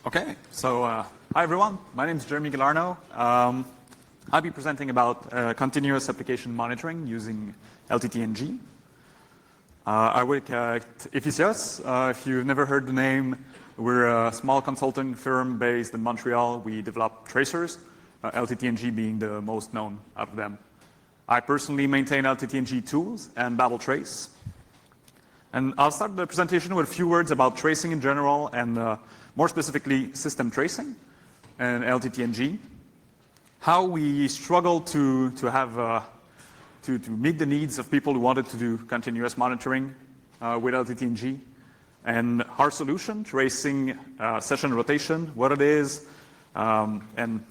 Okay, so hi everyone. My name is Jeremy Galarno. I'll be presenting about continuous application monitoring using LTTng. I work at Efficios. If you've never heard the name, we're a small consulting firm based in Montreal. We develop tracers, LTTng being the most known of them. I personally maintain LTTng tools and BattleTrace. And I'll start the presentation with a few words about tracing in general and more specifically system tracing and LTTng. How we struggle to meet the needs of people who wanted to do continuous monitoring with LTTng, and our solution, tracing session rotation, what it is, and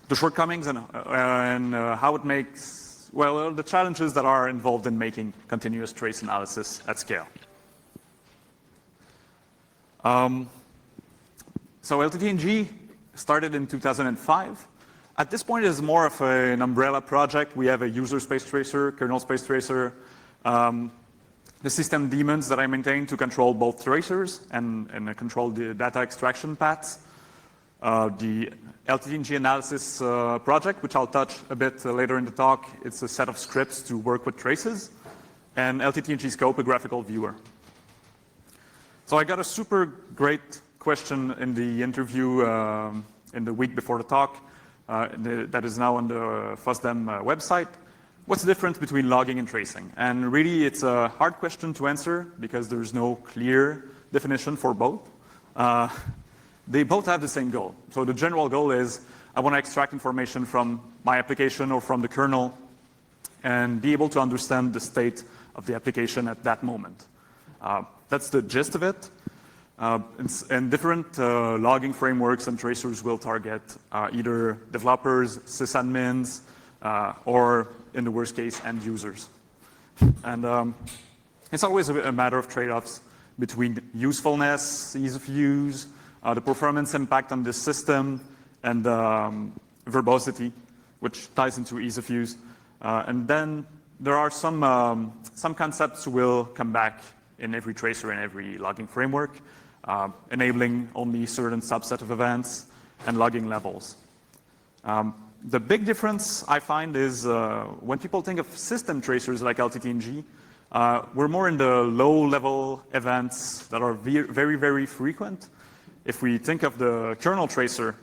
the shortcomings and how it makes, well, the challenges that are involved in making continuous trace analysis at scale. So LTTng started in 2005. At this point, it's more of an umbrella project. We have a user space tracer, kernel space tracer, the system daemons that I maintain to control both tracers and control the data extraction paths. The LTTng analysis project, which I'll touch a bit later in the talk, it's a set of scripts to work with traces, and LTTng scope, a graphical viewer. So I got a super great question in the interview in the week before the talk that is now on the FOSDEM website. What's the difference between logging and tracing? And really, it's a hard question to answer because there's no clear definition for both. They both have the same goal. So the general goal is I want to extract information from my application or from the kernel and be able to understand the state of the application at that moment. That's the gist of it. And different logging frameworks and tracers will target either developers, sysadmins, or in the worst case, end users. And it's always a matter of trade-offs between usefulness, ease of use, the performance impact on the system, and verbosity, which ties into ease of use. And then there are some concepts will come back in every tracer and every logging framework, enabling only certain subset of events and logging levels. The big difference I find is when people think of system tracers like LTTng, we're more in the low-level events that are very, very frequent. If we think of the kernel tracer,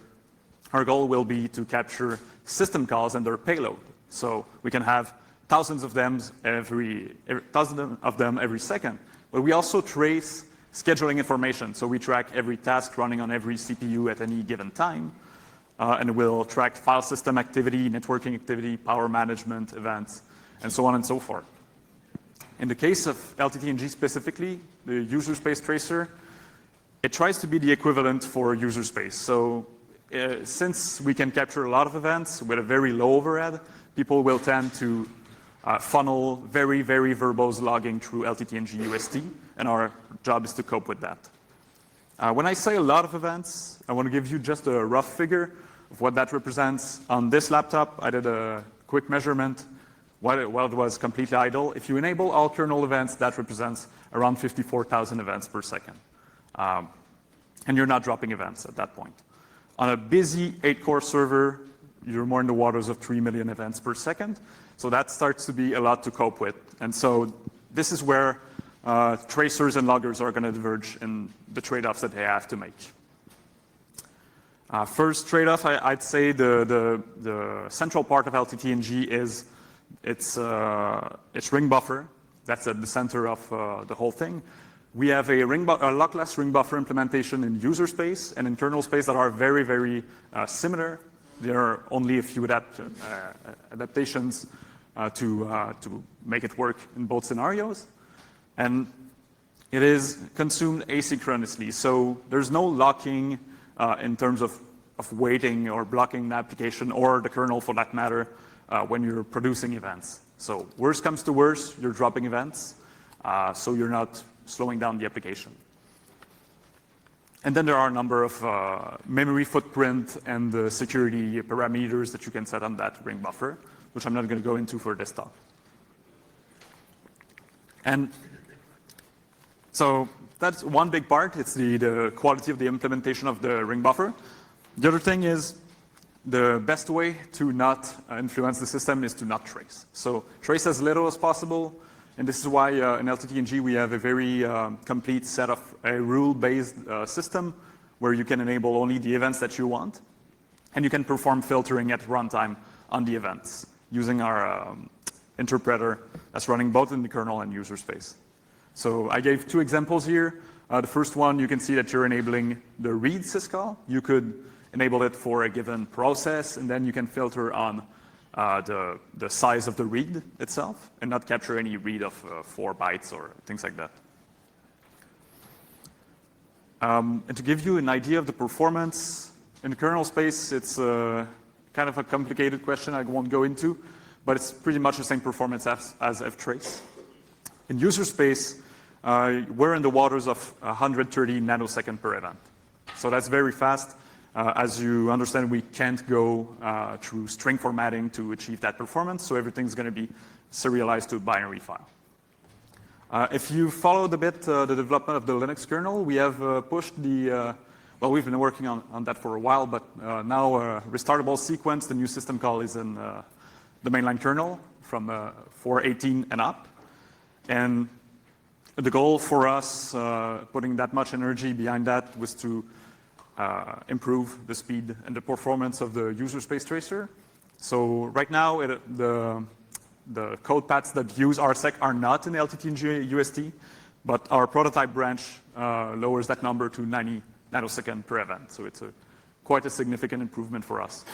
our goal will be to capture system calls and their payload. So we can have thousands of them every second. But we also trace scheduling information. So we track every task running on every CPU at any given time. And we'll track file system activity, networking activity, power management events, and so on and so forth. In the case of LTTng specifically, the user space tracer, it tries to be the equivalent for user space. So since we can capture a lot of events with a very low overhead, people will tend to funnel very, very verbose logging through LTTng UST, and our job is to cope with that. When I say a lot of events, I want to give you just a rough figure of what that represents. On this laptop, I did a quick measurement while it was completely idle. If you enable all kernel events, that represents around 54,000 events per second. And you're not dropping events at that point. On a busy 8-core server, you're more in the waters of 3 million events per second. So that starts to be a lot to cope with. And so this is where tracers and loggers are going to diverge in the trade-offs that they have to make. First trade-off, I'd say the central part of LTTng is its ring buffer. That's at the center of the whole thing. We have a lockless ring buffer implementation in user space and in kernel space that are very, very similar. There are only a few adaptations to make it work in both scenarios. And it is consumed asynchronously. So there's no locking in terms of waiting or blocking an application or the kernel for that matter when you're producing events. So worst comes to worst, you're dropping events. So you're not slowing down the application. And then there are a number of memory footprint and the security parameters that you can set on that ring buffer, which I'm not going to go into for this talk. And so that's one big part. It's the quality of the implementation of the ring buffer. The other thing is the best way to not influence the system is to not trace. So trace as little as possible. And this is why in LTTng we have a very complete set of a rule-based system where you can enable only the events that you want. And you can perform filtering at runtime on the events using our interpreter that's running both in the kernel and user space. So I gave two examples here. The first one, you can see that you're enabling the read syscall. You could enable it for a given process, and then you can filter on the size of the read itself and not capture any read of 4 bytes or things like that. And to give you an idea of the performance, in the kernel space, it's kind of a complicated question I won't go into, but it's pretty much the same performance as ftrace. In user space, we're in the waters of 130 nanosecond per event. So that's very fast. As you understand, we can't go through string formatting to achieve that performance, so everything's going to be serialized to a binary file. If you followed a bit the development of the Linux kernel, we have pushed the, well, we've been working on that for a while, but now restartable sequence, the new system call is in the mainline kernel from 4.18 and up. And the goal for us, putting that much energy behind that, was to improve the speed and the performance of the user space tracer. So right now, the code paths that use RSec are not in LTTng UST, but our prototype branch lowers that number to 90 nanosecond per event. So it's quite a significant improvement for us.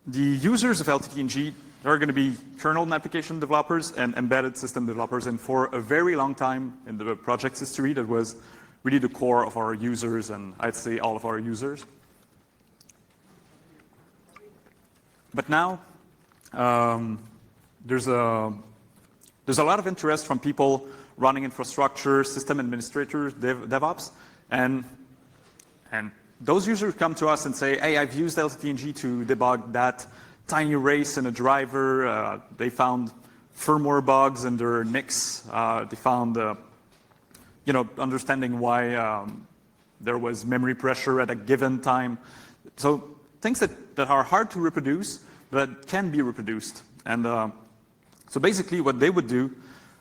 The users of LTTng are going to be kernel and application developers and embedded system developers. And for a very long time in the project's history, that was really the core of our users, and I'd say all of our users. But now, there's a lot of interest from people running infrastructure, system administrators, DevOps, and those users come to us and say, hey, I've used LTTng to debug that tiny race in a driver. They found firmware bugs in their NICs. They found understanding why there was memory pressure at a given time. So things that are hard to reproduce, but can be reproduced. And so basically what they would do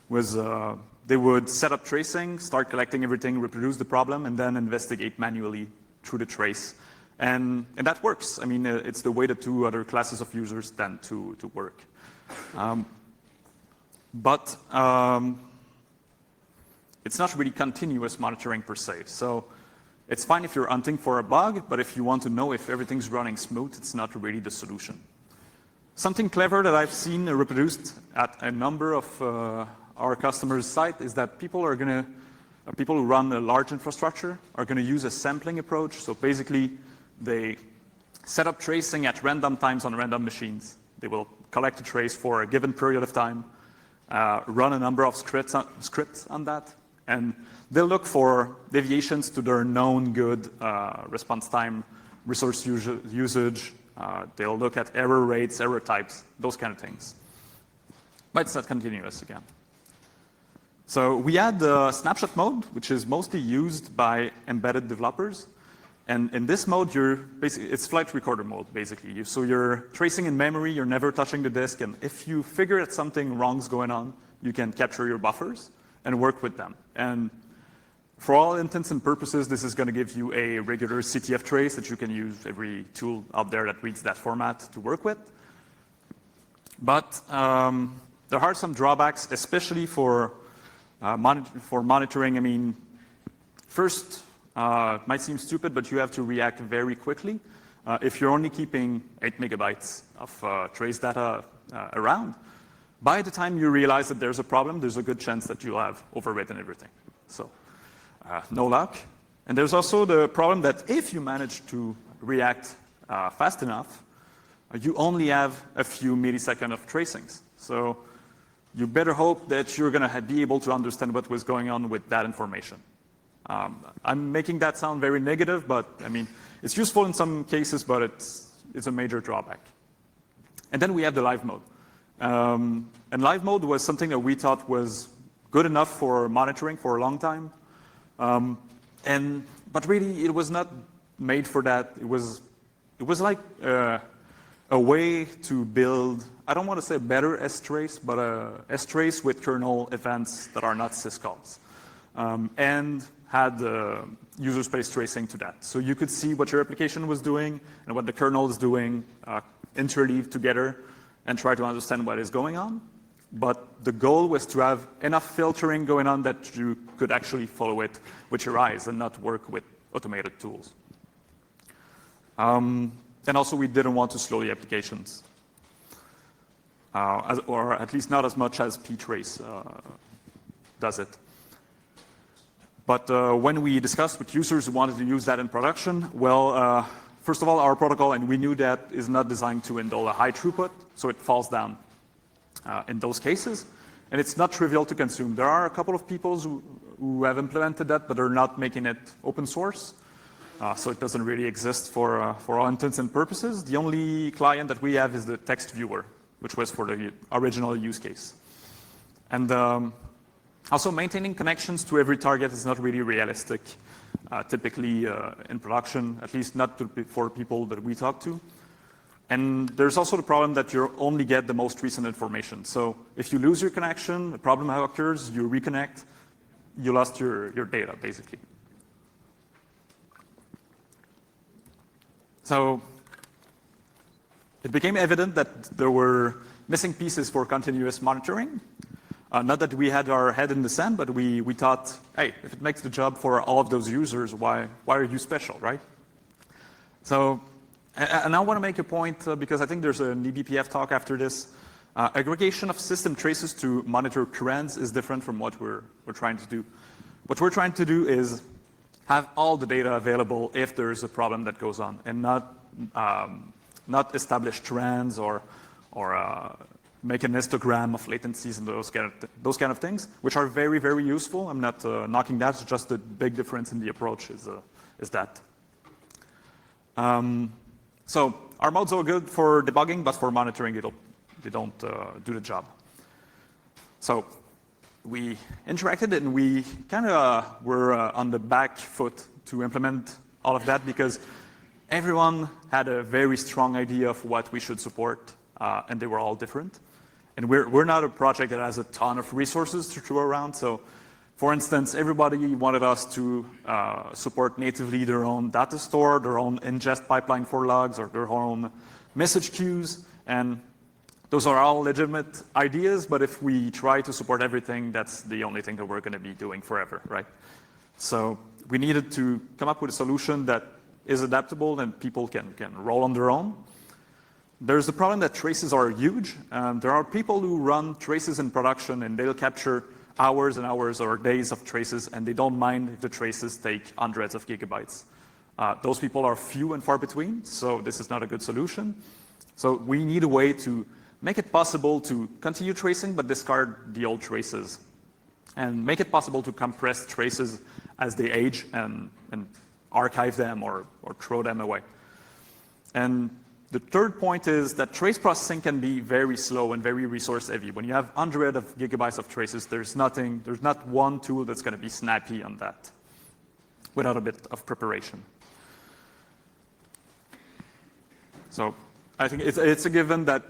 was they would set up tracing, start collecting everything, reproduce the problem, and then investigate manually through the trace. And that works. I mean, it's the way the two other classes of users tend to work. But it's not really continuous monitoring per se. So it's fine if you're hunting for a bug, but if you want to know if everything's running smooth, it's not really the solution. Something clever that I've seen reproduced at a number of our customers' sites is that people who run a large infrastructure are going to use a sampling approach. So basically, they set up tracing at random times on random machines. They will collect a trace for a given period of time, run a number of scripts on that, and they'll look for deviations to their known good response time, resource usage. They'll look at error rates, error types, those kind of things. But it's not continuous again. So we had the snapshot mode, which is mostly used by embedded developers. And in this mode, it's flight recorder mode, basically. So you're tracing in memory, you're never touching the disk, and if you figure that something wrong's going on, you can capture your buffers and work with them. And for all intents and purposes, this is going to give you a regular CTF trace that you can use every tool out there that reads that format to work with. But there are some drawbacks, especially for monitoring. I mean, first, it might seem stupid, but you have to react very quickly. If you're only keeping 8 megabytes of trace data around, by the time you realize that there's a problem, there's a good chance that you'll have overwritten everything. So no luck. And there's also the problem that if you manage to react fast enough, you only have a few milliseconds of tracings. So you better hope that you're going to be able to understand what was going on with that information. I'm making that sound very negative, but I mean, it's useful in some cases, but it's a major drawback. And then we have the live mode. And live mode was something that we thought was good enough for monitoring for a long time. But really, it was not made for that. It was like a way to build, I don't want to say better strace, but a strace with kernel events that are not syscalls. And had user space tracing to that. So you could see what your application was doing and what the kernel is doing, interleave together, and try to understand what is going on. But the goal was to have enough filtering going on that you could actually follow it with your eyes and not work with automated tools. And also, we didn't want to slow the applications, or at least not as much as ptrace does it. But when we discussed with users who wanted to use that in production, well, first of all, our protocol, and we knew that, is not designed to indulge a high throughput, so it falls down in those cases. And it's not trivial to consume. There are a couple of people who have implemented that, but they're not making it open source. So it doesn't really exist for all intents and purposes. The only client that we have is the text viewer, which was for the original use case. And also, maintaining connections to every target is not really realistic, typically in production, at least not for people that we talk to. And there's also the problem that you only get the most recent information. So if you lose your connection, a problem occurs, you reconnect, you lost your data, basically. So it became evident that there were missing pieces for continuous monitoring. Not that we had our head in the sand, but we thought, hey, if it makes the job for all of those users, why are you special, right? So, and I want to make a point, because I think there's an eBPF talk after this. Aggregation of system traces to monitor trends is different from what we're trying to do. What we're trying to do is have all the data available if there's a problem that goes on, and not establish trends or make an histogram of latencies and those kind of things, which are very, very useful. I'm not knocking that. It's just the big difference in the approach is that. So our modes are good for debugging, but for monitoring, they don't do the job. So we interacted, and we kind of were on the back foot to implement all of that, because everyone had a very strong idea of what we should support, and they were all different. And we're not a project that has a ton of resources to throw around. So, for instance, everybody wanted us to support natively their own data store, their own ingest pipeline for logs, or their own message queues. And those are all legitimate ideas, but if we try to support everything, that's the only thing that we're going to be doing forever, right? So we needed to come up with a solution that is adaptable and people can roll on their own. There's the problem that traces are huge. There are people who run traces in production, and they'll capture hours and hours or days of traces, and they don't mind if the traces take hundreds of gigabytes. Those people are few and far between, so this is not a good solution. So we need a way to make it possible to continue tracing but discard the old traces, and make it possible to compress traces as they age and archive them or throw them away. And the third point is that trace processing can be very slow and very resource heavy. When you have hundreds of gigabytes of traces, there's not one tool that's going to be snappy on that without a bit of preparation. So I think it's a given that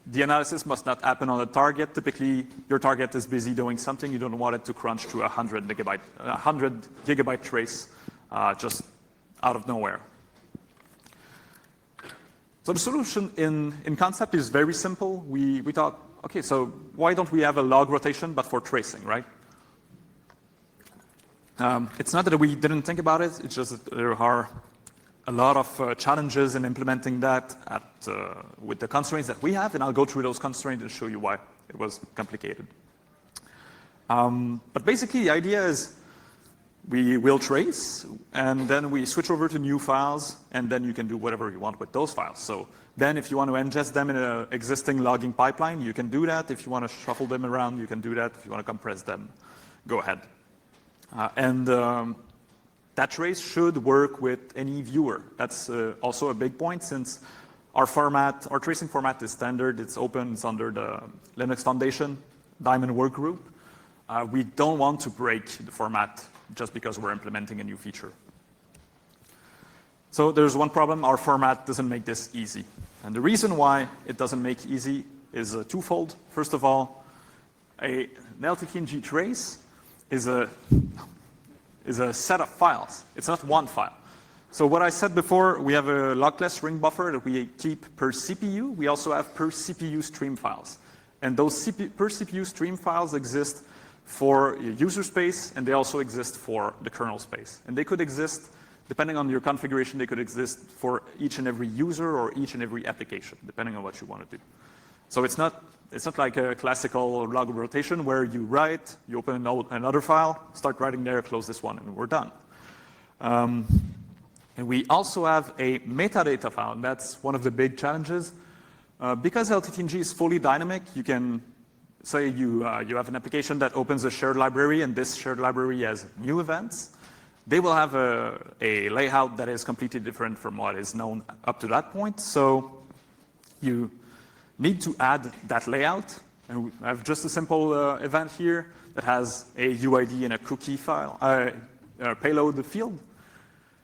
the analysis must not happen on a target. Typically, your target is busy doing something. You don't want it to crunch to 100 gigabyte trace just out of nowhere. So the solution in concept is very simple. We thought, okay, so why don't we have a log rotation, but for tracing, right? It's not that we didn't think about it. It's just that there are a lot of challenges in implementing that with the constraints that we have, and I'll go through those constraints and show you why it was complicated. But basically, the idea is we will trace, and then we switch over to new files, and then you can do whatever you want with those files. So then if you want to ingest them in an existing logging pipeline, you can do that. If you want to shuffle them around, you can do that. If you want to compress them, go ahead. That trace should work with any viewer. That's also a big point, since our tracing format is standard. It's open. It's under the Linux Foundation Diamond Workgroup. we don't want to break the format just because we're implementing a new feature. So there's one problem, our format doesn't make this easy. And the reason why it doesn't make it easy is twofold. First of all, an LTTng trace is a set of files. It's not one file. So what I said before, we have a lockless ring buffer that we keep per CPU. We also have per CPU stream files. And those per CPU stream files exist for user space, and they also exist for the kernel space. And they could exist, depending on your configuration, they could exist for each and every user or each and every application, depending on what you want to do. So it's not like a classical log rotation where you write, you open another file, start writing there, close this one, and we're done. And we also have a metadata file, and that's one of the big challenges. Because LTTng is fully dynamic, you can say you have an application that opens a shared library, and this shared library has new events. They will have a layout that is completely different from what is known up to that point. So you need to add that layout. And I have just a simple event here that has a UID and a cookie file, payload field.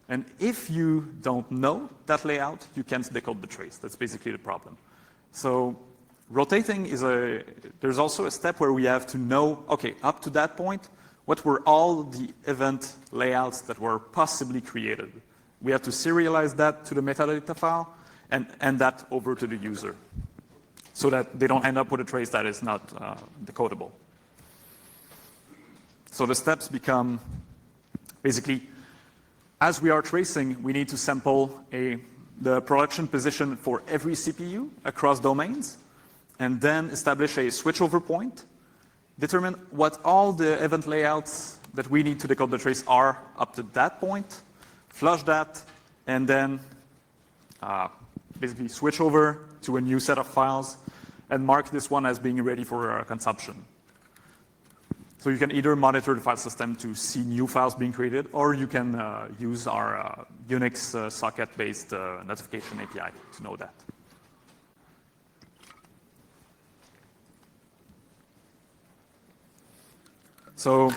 And if you don't know that layout, you can't decode the trace. That's basically the problem. So rotating there's also a step where we have to know, okay, up to that point, what were all the event layouts that were possibly created. We have to serialize that to the metadata file and that over to the user so that they don't end up with a trace that is not decodable. So the steps become basically, as we are tracing, we need to sample the production position for every CPU across domains, and then establish a switchover point, determine what all the event layouts that we need to decode the trace are up to that point, flush that, and then basically switch over to a new set of files and mark this one as being ready for consumption. So you can either monitor the file system to see new files being created, or you can use our Unix socket-based notification API to know that. So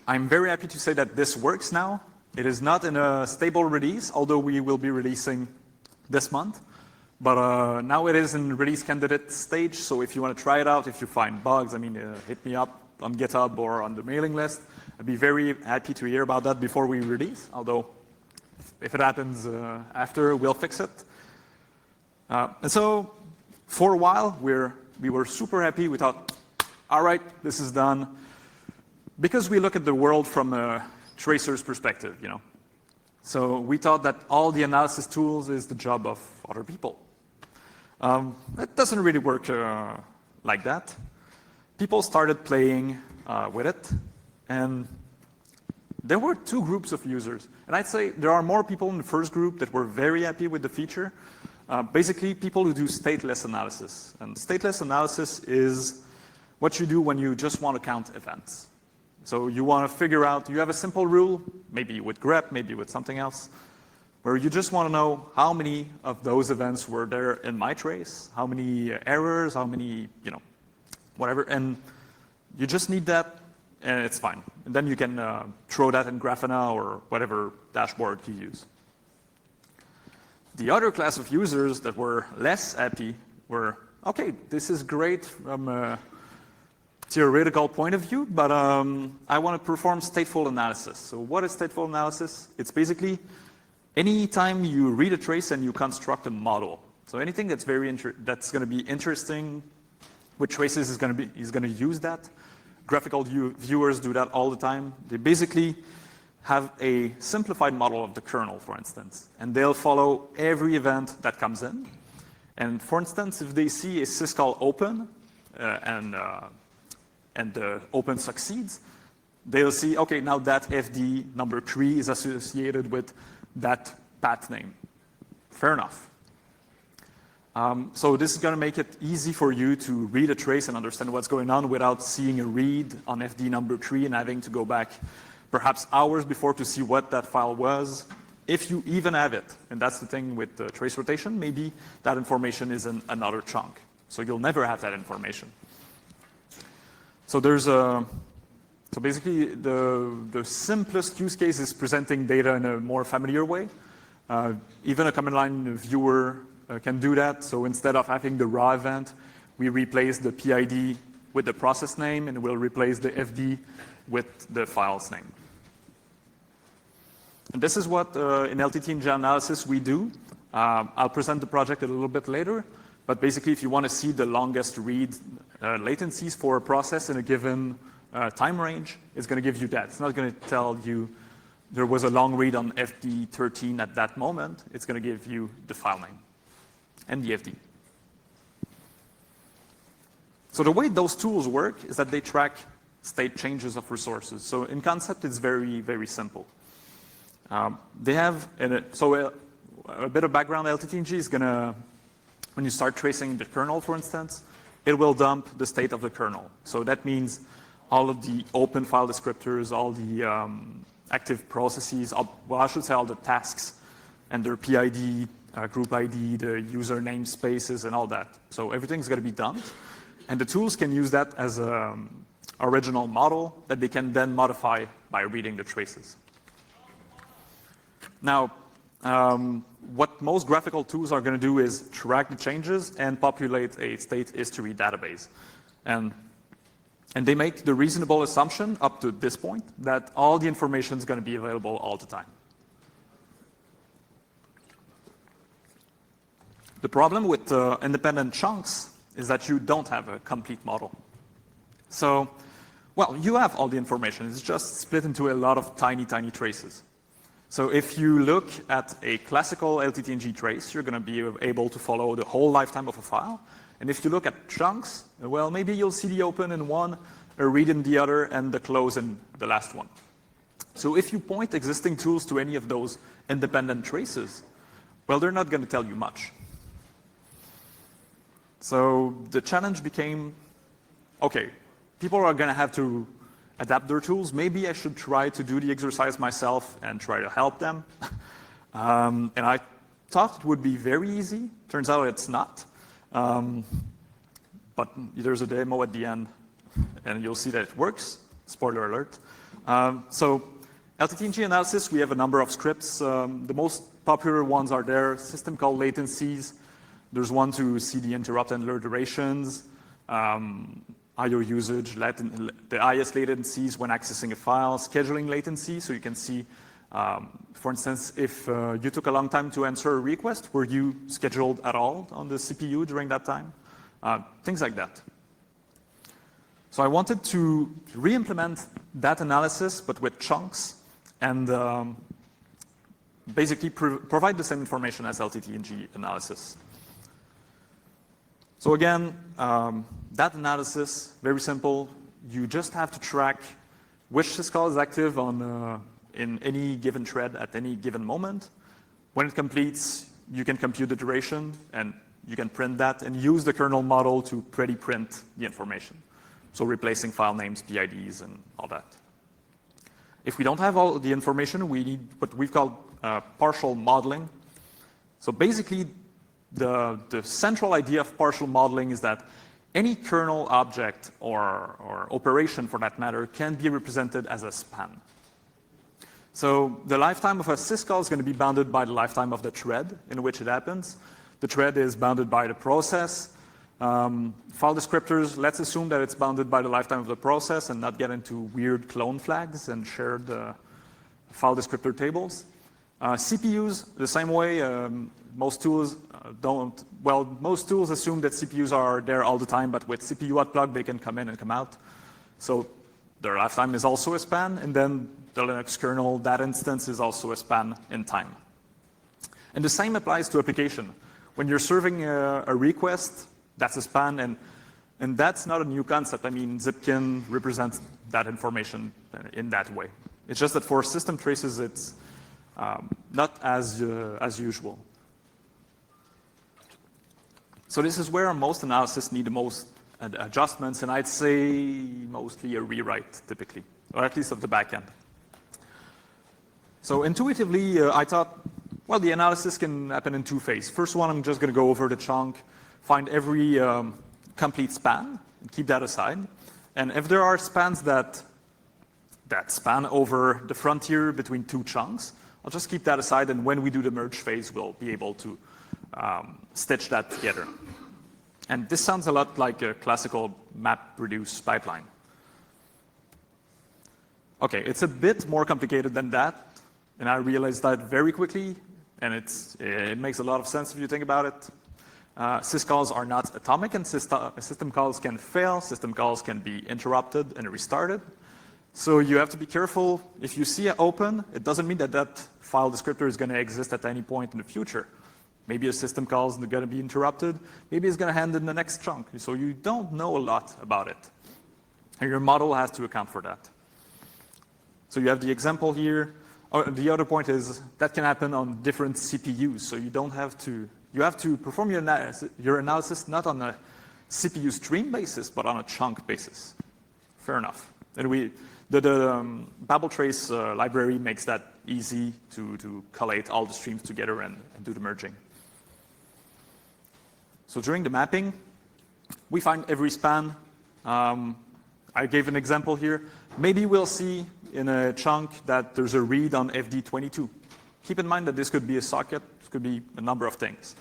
I'm very happy to say that this works now. It is not in a stable release, although we will be releasing this month. But now it is in release candidate stage, so if you want to try it out, if you find bugs, hit me up on GitHub or on the mailing list. I'd be very happy to hear about that before we release, although if it happens after, we'll fix it. And so for a while, we were super happy. We thought, all right, this is done. Because we look at the world from a tracer's perspective, So we thought that all the analysis tools is the job of other people. It doesn't really work like that. People started playing with it, and there were two groups of users. And I'd say there are more people in the first group that were very happy with the feature. Basically, people who do stateless analysis. And stateless analysis is what you do when you just want to count events. So you want to figure out, you have a simple rule, maybe with grep, maybe with something else, where you just want to know how many of those events were there in my trace, how many errors, how many, whatever, and you just need that, and it's fine. And then you can throw that in Grafana or whatever dashboard you use. The other class of users that were less happy were, okay, this is great from a theoretical point of view, but I want to perform stateful analysis. So what is stateful analysis? It's basically any time you read a trace and you construct a model. So anything that's that's going to be interesting with traces is going to use that. Graphical viewers do that all the time. They basically have a simplified model of the kernel, for instance, and they'll follow every event that comes in. And for instance, if they see a syscall open and the open succeeds, they'll see, okay, now that FD number 3 is associated with that path name. Fair enough. So this is going to make it easy for you to read a trace and understand what's going on without seeing a read on FD number 3 and having to go back perhaps hours before to see what that file was, if you even have it. And that's the thing with the trace rotation. Maybe that information is in another chunk. So you'll never have that information. So there's So basically, the simplest use case is presenting data in a more familiar way. Even a command line viewer can do that. So instead of having the raw event, we replace the PID with the process name, and we'll replace the FD with the file's name. And this is what in LTTng analysis we do. I'll present the project a little bit later, but basically if you want to see the longest read latencies for a process in a given time range, it's going to give you that. It's not going to tell you there was a long read on FD13 at that moment. It's going to give you the file name and the FD. So the way those tools work is that they track state changes of resources. So in concept, it's very, very simple. They have, a bit of background, LTTng is going to, when you start tracing the kernel, for instance, it will dump the state of the kernel. So that means all of the open file descriptors, all the active processes, well, I should say all the tasks and their PID, group ID, the user namespaces, and all that. So everything's going to be dumped. And the tools can use that as an original model that they can then modify by reading the traces. Now, what most graphical tools are going to do is track the changes and populate a state history database. And they make the reasonable assumption up to this point that all the information is going to be available all the time. The problem with independent chunks is that you don't have a complete model. So, well, you have all the information. It's just split into a lot of tiny, tiny traces. So if you look at a classical LTTng trace, you're going to be able to follow the whole lifetime of a file. And if you look at chunks, well, maybe you'll see the open in one, a read in the other, and the close in the last one. So if you point existing tools to any of those independent traces, well, they're not going to tell you much. So the challenge became, okay, people are going to have to adapt their tools. Maybe I should try to do the exercise myself and try to help them. And I thought it would be very easy. Turns out it's not. But there's a demo at the end, and you'll see that it works. Spoiler alert. So LTTng analysis, we have a number of scripts. The most popular ones are there. System call latencies. There's one to see the interrupt handler durations, IO usage, the IS latencies when accessing a file, scheduling latency, so you can see, for instance, if you took a long time to answer a request, were you scheduled at all on the CPU during that time? Things like that. So I wanted to re-implement that analysis, but with chunks, and basically provide the same information as LTTng analysis. So again, that analysis, very simple. You just have to track which syscall is active on, in any given thread at any given moment. When it completes, you can compute the duration, and you can print that and use the kernel model to print the information. So replacing file names, PIDs, and all that. If we don't have all the information, we need what we've called partial modeling. So basically, the central idea of partial modeling is that any kernel object or operation, for that matter, can be represented as a span. So the lifetime of a syscall is going to be bounded by the lifetime of the thread in which it happens. The thread is bounded by the process. File descriptors, let's assume that it's bounded by the lifetime of the process and not get into weird clone flags and shared file descriptor tables. CPUs, the same way. Most tools don't, well, most tools assume that CPUs are there all the time, but with CPU unplugged, they can come in and come out. So their lifetime is also a span, and then the Linux kernel, that instance is also a span in time. And the same applies to application. When you're serving a request, that's a span, and that's not a new concept. I mean, Zipkin represents that information in that way. It's just that for system traces, it's not as usual. So this is where most analysis need the most adjustments, and I'd say mostly a rewrite, typically, or at least of the back end. So intuitively, I thought, well, the analysis can happen in two phases. First one, I'm just going to go over the chunk, find every complete span, and keep that aside. And if there are spans that that span over the frontier between two chunks. I'll just keep that aside, and when we do the merge phase, we'll be able to stitch that together. And this sounds a lot like a classical map-reduce pipeline. Okay, it's a bit more complicated than that, and I realized that very quickly, and it makes a lot of sense if you think about it. Syscalls are not atomic, and system calls can fail. System calls can be interrupted and restarted. So you have to be careful. If you see it open, it doesn't mean that that file descriptor is going to exist at any point in the future. Maybe a system call is going to be interrupted. Maybe it's going to hand in the next chunk. So you don't know a lot about it. And your model has to account for that. So you have the example here. The other point is that can happen on different CPUs. So you don't have to, you have to perform your analysis not on a CPU stream basis, but on a chunk basis. Fair enough. And the Babel trace library makes that easy to collate all the streams together and do the merging. So during the mapping, we find every span. I gave an example here. Maybe we'll see in a chunk that there's a read on FD22. Keep in mind that this could be a socket, it could be a number of things.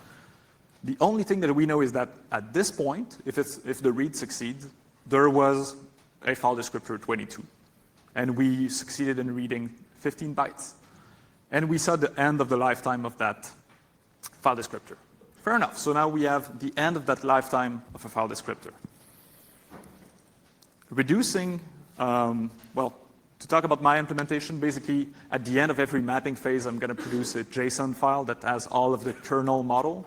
The only thing that we know is that at this point, if the read succeeds, there was a file descriptor 22. And we succeeded in reading 15 bytes. And we saw the end of the lifetime of that file descriptor. Fair enough. So now we have the end of that lifetime of a file descriptor. Reducing, well, to talk about my implementation, basically at the end of every mapping phase, I'm going to produce a JSON file that has all of the kernel model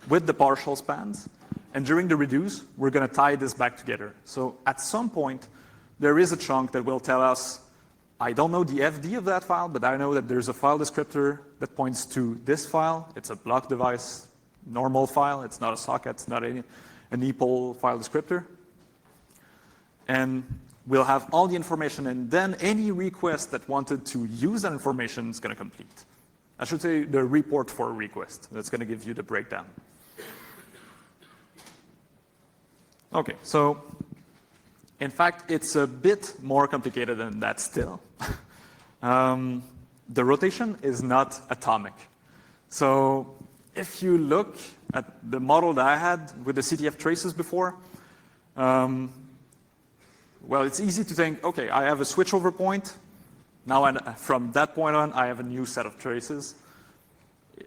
with the partial spans. And during the reduce, we're going to tie this back together. So at some point, there is a chunk that will tell us, I don't know the FD of that file, but I know that there's a file descriptor that points to this file. It's a block device, normal file. It's not a socket. It's not an EPOL file descriptor. And we'll have all the information, and then any request that wanted to use that information is going to complete. I should say the report for a request. That's going to give you the breakdown. Okay, so in fact, it's a bit more complicated than that still. The rotation is not atomic. So if you look at the model that I had with the CTF traces before, well, it's easy to think, okay, I have a switchover point. Now, from that point on, I have a new set of traces.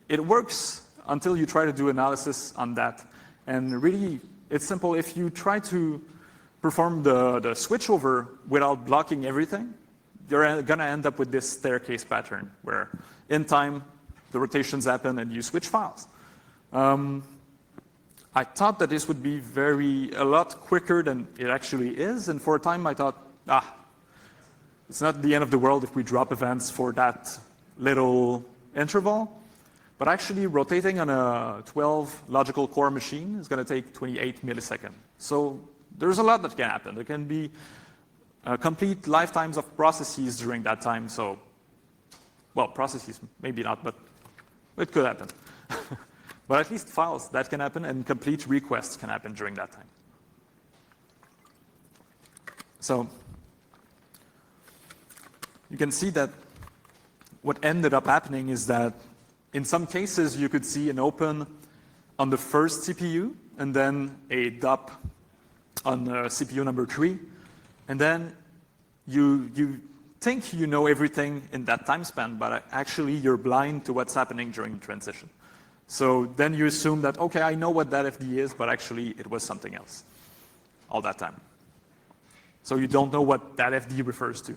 It works until you try to do analysis on that. And really, it's simple. If you try to perform the switchover without blocking everything, you're going to end up with this staircase pattern where in time, the rotations happen and you switch files. I thought that this would be a lot quicker than it actually is. And for a time, I thought, it's not the end of the world if we drop events for that little interval. But actually, rotating on a 12 logical core machine is going to take 28 milliseconds. So there's a lot that can happen. There can be complete lifetimes of processes during that time. So, well, processes, maybe not, but it could happen. But at least files, that can happen, and complete requests can happen during that time. So you can see that what ended up happening is that in some cases, you could see an open on the first CPU, and then a DOP on CPU number 3. And then you think you know everything in that time span, but actually you're blind to what's happening during transition. So then you assume that, okay, I know what that FD is, but actually it was something else all that time. So you don't know what that FD refers to.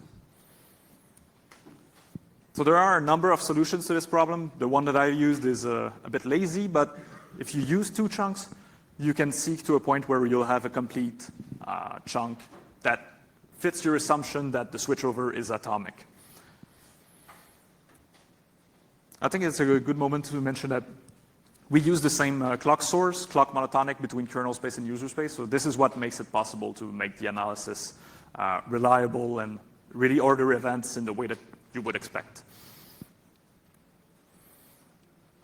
So there are a number of solutions to this problem. The one that I used is a bit lazy, but if you use 2 chunks, you can seek to a point where you'll have a complete chunk that fits your assumption that the switchover is atomic. I think it's a good moment to mention that we use the same clock source, clock monotonic between kernel space and user space. So this is what makes it possible to make the analysis reliable and really order events in the way that you would expect.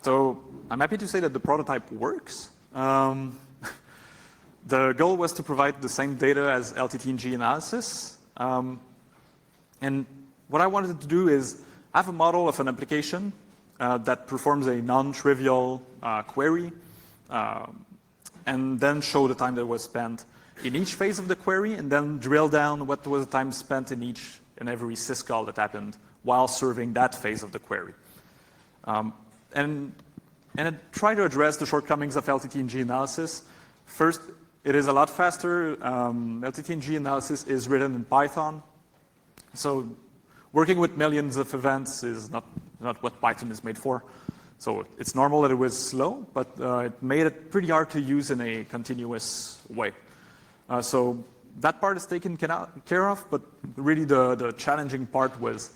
So I'm happy to say that the prototype works. The goal was to provide the same data as LTTng analysis. And what I wanted to do is have a model of an application that performs a non-trivial query, and then show the time that was spent in each phase of the query, and then drill down what was the time spent in each and every syscall that happened while serving that phase of the query. And try to address the shortcomings of LTTng analysis. First, it is a lot faster. LTTng analysis is written in Python. So working with millions of events is not what Python is made for. So it's normal that it was slow, but it made it pretty hard to use in a continuous way. So that part is taken care of, but really the challenging part was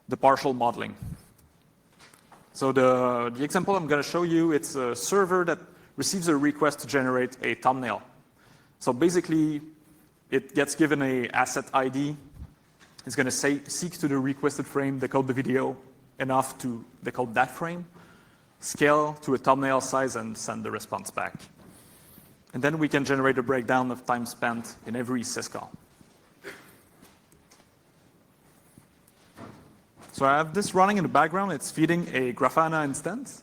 the partial modeling. So the example I'm going to show you, it's a server that receives a request to generate a thumbnail. So basically, it gets given an asset ID. It's going to seek to the requested frame, decode the video enough to decode that frame, scale to a thumbnail size, and send the response back. And then we can generate a breakdown of time spent in every syscall. So I have this running in the background. It's feeding a Grafana instance.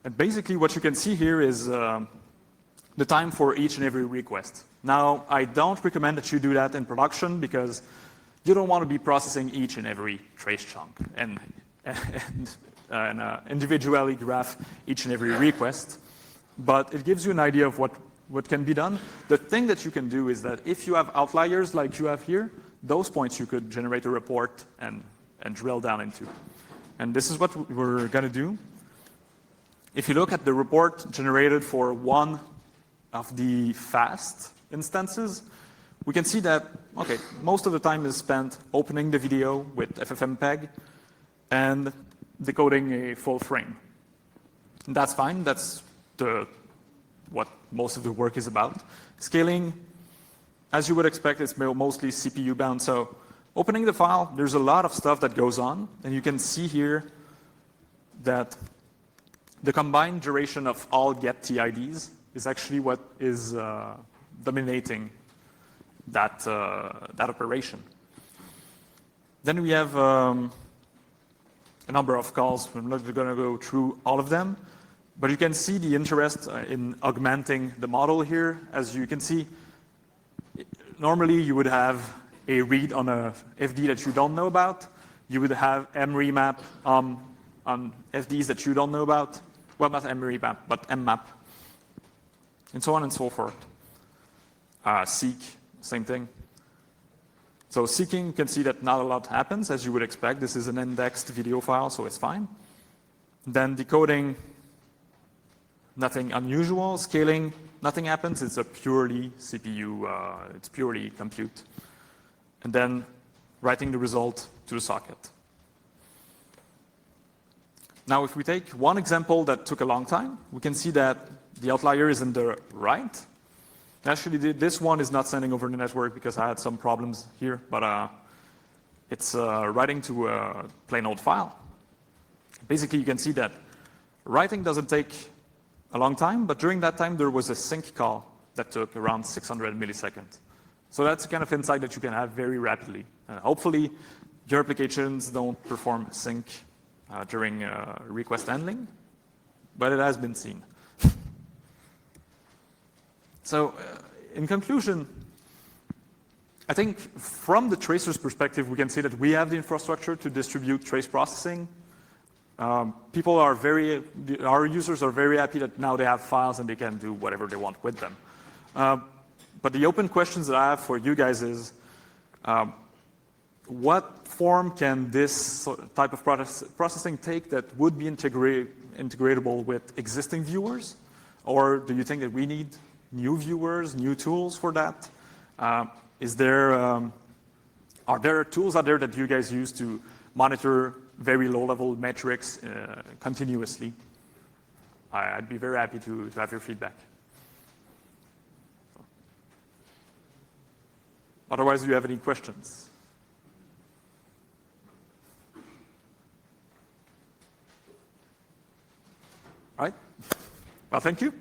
And basically what you can see here is the time for each and every request. Now, I don't recommend that you do that in production because you don't want to be processing each and every trace chunk and individually graph each and every request. But it gives you an idea of what can be done. The thing that you can do is that if you have outliers like you have here, those points you could generate a report and drill down into. And this is what we're going to do. If you look at the report generated for one of the fast instances, we can see that, okay, most of the time is spent opening the video with FFmpeg and decoding a full frame. And that's fine. That's what most of the work is about. Scaling, as you would expect, is mostly CPU bound. So opening the file, there's a lot of stuff that goes on. And you can see here that the combined duration of all get TIDs is actually what is dominating that operation. Then we have a number of calls. I'm not going to go through all of them, but you can see the interest in augmenting the model here. As you can see, normally you would have a read on a FD that you don't know about. You would have mremap on FDs that you don't know about. Well, not mremap, but mmap, and so on and so forth. Seek, same thing. So seeking, you can see that not a lot happens, as you would expect. This is an indexed video file, so it's fine. Then decoding, nothing unusual. Scaling, nothing happens. It's a purely CPU, it's purely compute. And then writing the result to the socket. Now, if we take one example that took a long time, we can see that the outlier is in the right. Actually, this one is not sending over the network because I had some problems here, but it's writing to a plain old file. Basically, you can see that writing doesn't take a long time, but during that time, there was a sync call that took around 600 milliseconds. So that's the kind of insight that you can have very rapidly. Hopefully, your applications don't perform sync during request handling, but it has been seen. So in conclusion, I think from the tracer's perspective, we can say that we have the infrastructure to distribute trace processing. Our users are very happy that now they have files and they can do whatever they want with them. But the open questions that I have for you guys is, what form can this type of processing take that would be integratable with existing viewers? Or do you think that we need new viewers, new tools for that? Are there tools out there that you guys use to monitor very low-level metrics continuously? I'd be very happy to have your feedback. Otherwise, do you have any questions? All right. Well, thank you.